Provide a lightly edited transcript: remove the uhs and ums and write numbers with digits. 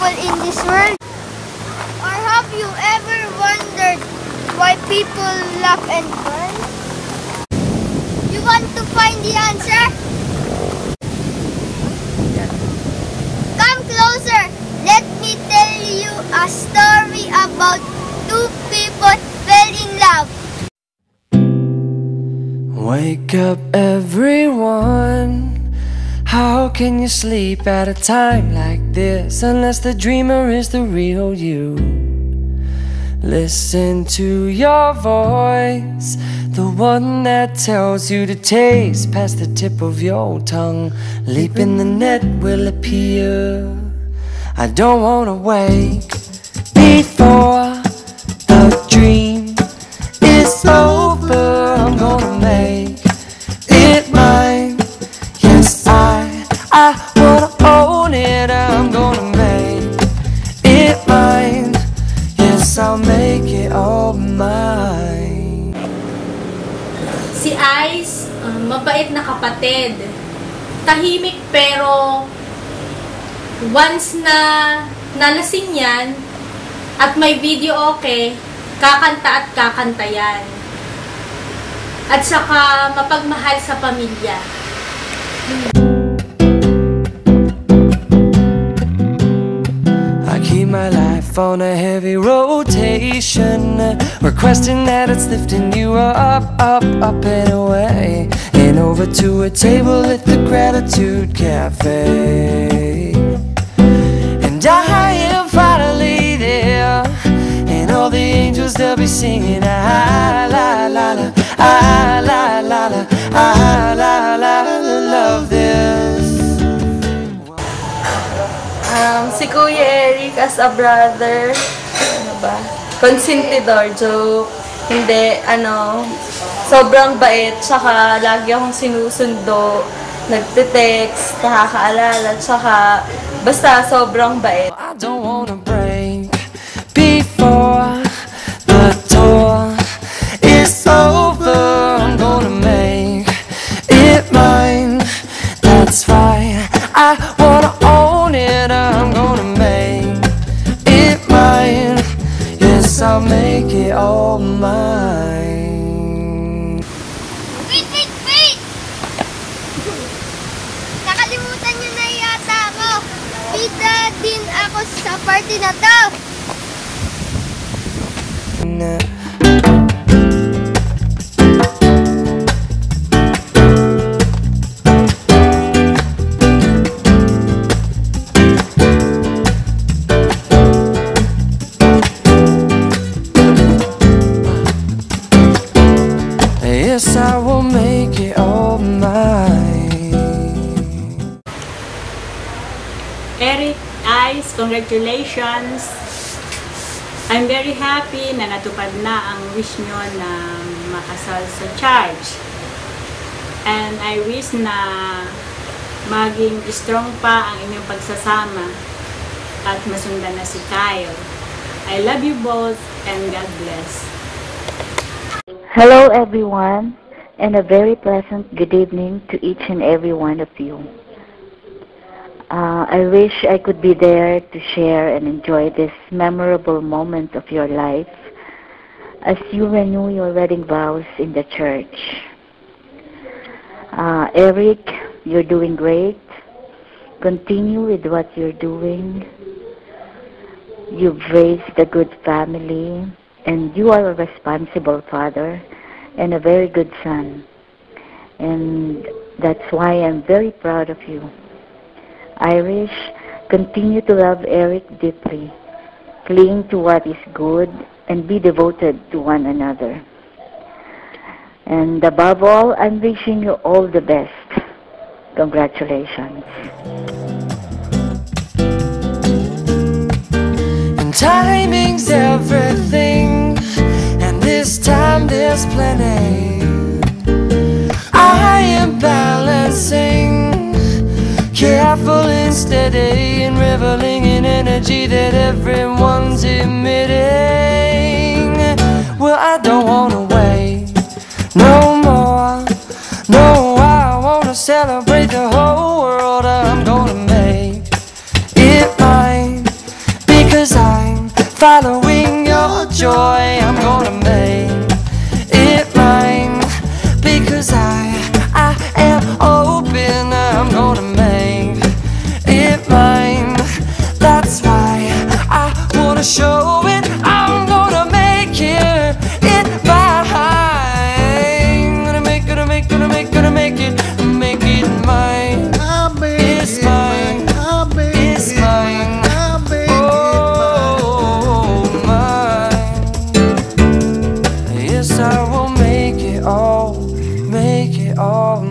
people in this world? Or have you ever wondered why people laugh and cry? You want to find the answer? Come closer. Let me tell you a story about two people fell in love. Wake up everyone. How can you sleep at a time like this unless the dreamer is the real you? Listen to your voice, the one that tells you to taste past the tip of your tongue. Leap in the net will appear. I don't wanna wake before the dream is over. I'm gonna make it mine. Yes, I wanna own it. I'm gonna make it mine. Yes, I'll make it all mine. Si Ice, mabait na kapatid. Tahimik pero once na nalasing yan at may video okay, kakanta at kakanta yan. At saka mapagmahal sa pamilya. I keep my life on a heavy rotation, requesting that it's lifting you up, up, up and away, and over to a table at the Gratitude Cafe. And I am finally there, and all the angels they'll be singing ah la la la, ah la la la, ah la la la, love this. Si Kuya Eric as a brother, ano ba? Consentidor, joke. Hindi, sobrang bait, tsaka lagi akong sinusundo, nagte-text, nakakaalala, tsaka basta sobrang bait. I don't wanna break before the door is over. I'm gonna make it mine. That's right, I wanna own it. I'm gonna make it mine. Yes, I'll make it all mine. Wait! Nakalimutan nyo na yata ako. Bida din ako sa party na to. Yes, I will make it all mine. Eric, Ice, congratulations! I'm very happy na natupad na ang wish nyo na makasal sa church. And I wish na maging strong pa ang inyong pagsasama at masundan na si Kyle. I love you both and God bless. Hello everyone, and a very pleasant good evening to each and every one of you. I wish I could be there to share and enjoy this memorable moment of your life as you renew your wedding vows in the church. Eric, you're doing great. Continue with what you're doing. You've raised a good family. And you are a responsible father and a very good son. And that's why I'm very proud of you. Irish, continue to love Eric deeply. Cling to what is good and be devoted to one another. And above all, I'm wishing you all the best. Congratulations. Timing's everything, and this time there's plenty. I am balancing, careful and steady, and reveling in energy that everyone's emitting. Well, I don't wanna wait no more. No, I wanna celebrate the whole world. I'm gonna make it mine. following your joy. I'm gonna make it mine, because I am open. I'm gonna make it mine. That's why I wanna show it. I'm gonna make it mine. Gonna make it mine. It's mine. It's mine. Oh, mine. Yes, I will make it all